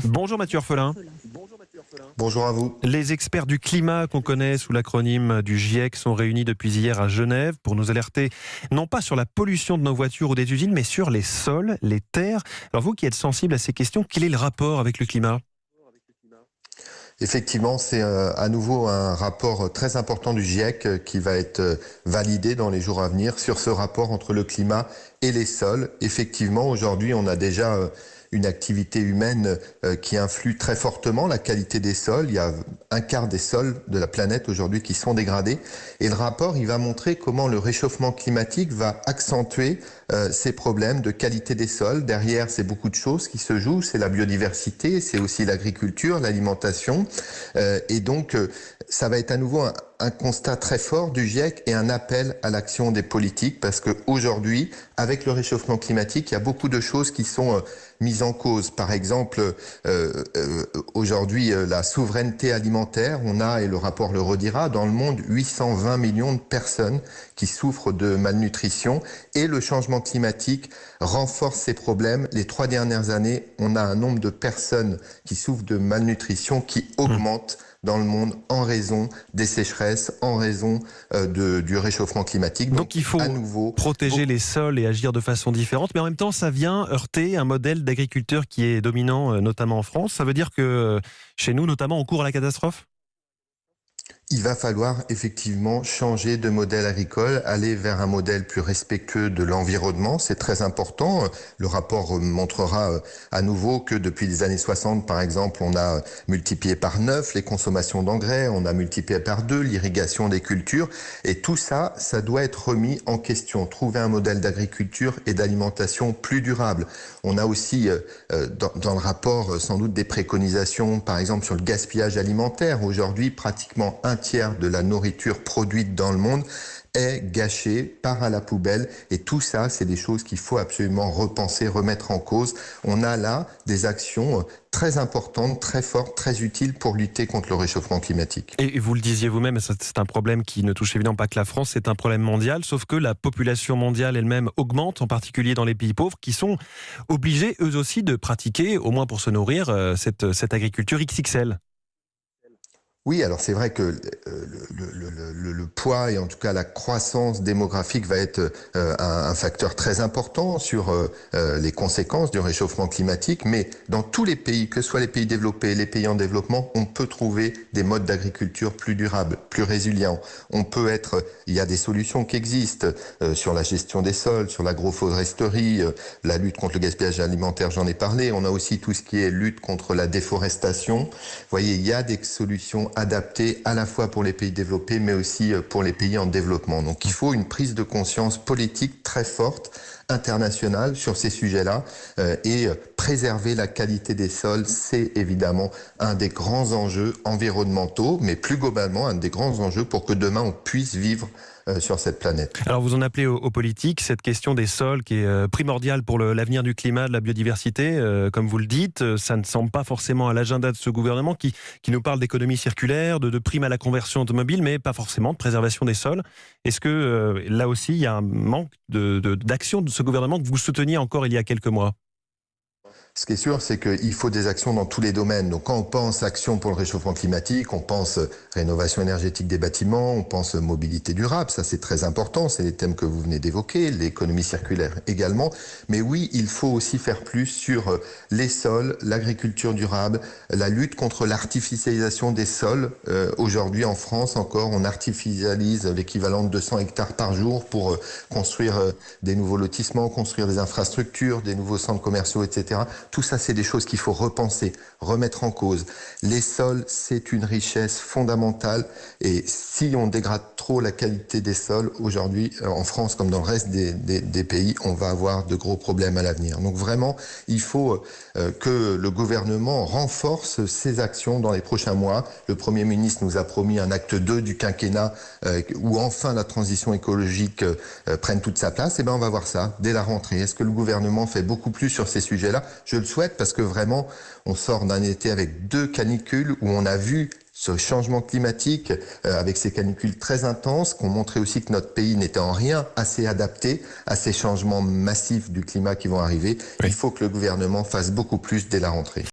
Bonjour Mathieu Orphelin. Bonjour à vous. Les experts du climat qu'on connaît sous l'acronyme du GIEC sont réunis depuis hier à Genève pour nous alerter non pas sur la pollution de nos voitures ou des usines, mais sur les sols, les terres. Alors vous qui êtes sensible à ces questions, quel est le rapport avec le climat ? Effectivement, c'est à nouveau un rapport très important du GIEC qui va être validé dans les jours à venir sur ce rapport entre le climat et les sols. Effectivement, aujourd'hui, on a déjà une activité humaine qui influe très fortement la qualité des sols. Il y a un quart des sols de la planète aujourd'hui qui sont dégradés. Et le rapport, il va montrer comment le réchauffement climatique va accentuer ces problèmes de qualité des sols. Derrière, c'est beaucoup de choses qui se jouent. C'est la biodiversité, c'est aussi l'agriculture, l'alimentation. Et donc, ça va être à nouveau un constat très fort du GIEC et un appel à l'action des politiques parce qu'aujourd'hui, avec le réchauffement climatique, il y a beaucoup de choses qui sont mises en cause. Par exemple, aujourd'hui, la souveraineté alimentaire, on a, et le rapport le redira, dans le monde, 820 millions de personnes qui souffrent de malnutrition et le changement climatique renforce ces problèmes. Les 3 dernières années, on a un nombre de personnes qui souffrent de malnutrition qui augmente dans le monde en raison des sécheresses, en raison du réchauffement climatique. Donc il faut à nouveau protéger les sols et agir de façon différente, mais en même temps ça vient heurter un modèle d'agriculteur qui est dominant, notamment en France. Ça veut dire que chez nous, notamment, on court à la catastrophe ? Il va falloir effectivement changer de modèle agricole, aller vers un modèle plus respectueux de l'environnement. C'est très important. Le rapport montrera à nouveau que depuis les années 60, par exemple, on a multiplié par 9 les consommations d'engrais, on a multiplié par 2 l'irrigation des cultures. Et tout ça, ça doit être remis en question. Trouver un modèle d'agriculture et d'alimentation plus durable. On a aussi dans le rapport sans doute des préconisations, par exemple, sur le gaspillage alimentaire. Aujourd'hui, pratiquement un tiers de la nourriture produite dans le monde est gâchée, part à la poubelle. Et tout ça, c'est des choses qu'il faut absolument repenser, remettre en cause. On a là des actions très importantes, très fortes, très utiles pour lutter contre le réchauffement climatique. Et vous le disiez vous-même, c'est un problème qui ne touche évidemment pas que la France, c'est un problème mondial, sauf que la population mondiale elle-même augmente, en particulier dans les pays pauvres, qui sont obligés eux aussi de pratiquer, au moins pour se nourrir, cette agriculture XXL. Oui, alors c'est vrai que le poids et en tout cas la croissance démographique va être un facteur très important sur les conséquences du réchauffement climatique, mais dans tous les pays, que ce soit les pays développés, les pays en développement, on peut trouver des modes d'agriculture plus durables, plus résilients. Il y a des solutions qui existent sur la gestion des sols, sur l'agroforesterie, la lutte contre le gaspillage alimentaire, j'en ai parlé. On a aussi tout ce qui est lutte contre la déforestation. Vous voyez, il y a des solutions adapté à la fois pour les pays développés mais aussi pour les pays en développement. Donc il faut une prise de conscience politique très forte, internationale sur ces sujets-là et préserver la qualité des sols, c'est évidemment un des grands enjeux environnementaux, mais plus globalement un des grands enjeux pour que demain on puisse vivre sur cette planète. Alors vous en appelez aux politiques, cette question des sols qui est primordiale pour l'avenir du climat, de la biodiversité, comme vous le dites, ça ne semble pas forcément à l'agenda de ce gouvernement qui nous parle d'économie circulaire, de primes à la conversion automobile, mais pas forcément de préservation des sols. Est-ce que là aussi il y a un manque d'action de ce gouvernement que vous souteniez encore il y a quelques mois ? Ce qui est sûr, c'est qu'il faut des actions dans tous les domaines. Donc quand on pense action pour le réchauffement climatique, on pense rénovation énergétique des bâtiments, on pense mobilité durable, ça c'est très important, c'est les thèmes que vous venez d'évoquer, l'économie circulaire également. Mais oui, il faut aussi faire plus sur les sols, l'agriculture durable, la lutte contre l'artificialisation des sols. Aujourd'hui en France encore, on artificialise l'équivalent de 200 hectares par jour pour construire des nouveaux lotissements, construire des infrastructures, des nouveaux centres commerciaux, etc. Tout ça, c'est des choses qu'il faut repenser, remettre en cause. Les sols, c'est une richesse fondamentale et si on dégrade trop la qualité des sols, aujourd'hui, en France comme dans le reste des pays, on va avoir de gros problèmes à l'avenir. Donc vraiment, il faut que le gouvernement renforce ses actions dans les prochains mois. Le Premier ministre nous a promis un acte 2 du quinquennat où enfin la transition écologique prenne toute sa place. Et bien on va voir ça dès la rentrée. Est-ce que le gouvernement fait beaucoup plus sur ces sujets-là ? Je le souhaite parce que vraiment, on sort d'un été avec 2 canicules où on a vu ce changement climatique avec ces canicules très intenses qui ont montré aussi que notre pays n'était en rien assez adapté à ces changements massifs du climat qui vont arriver. Oui. Il faut que le gouvernement fasse beaucoup plus dès la rentrée.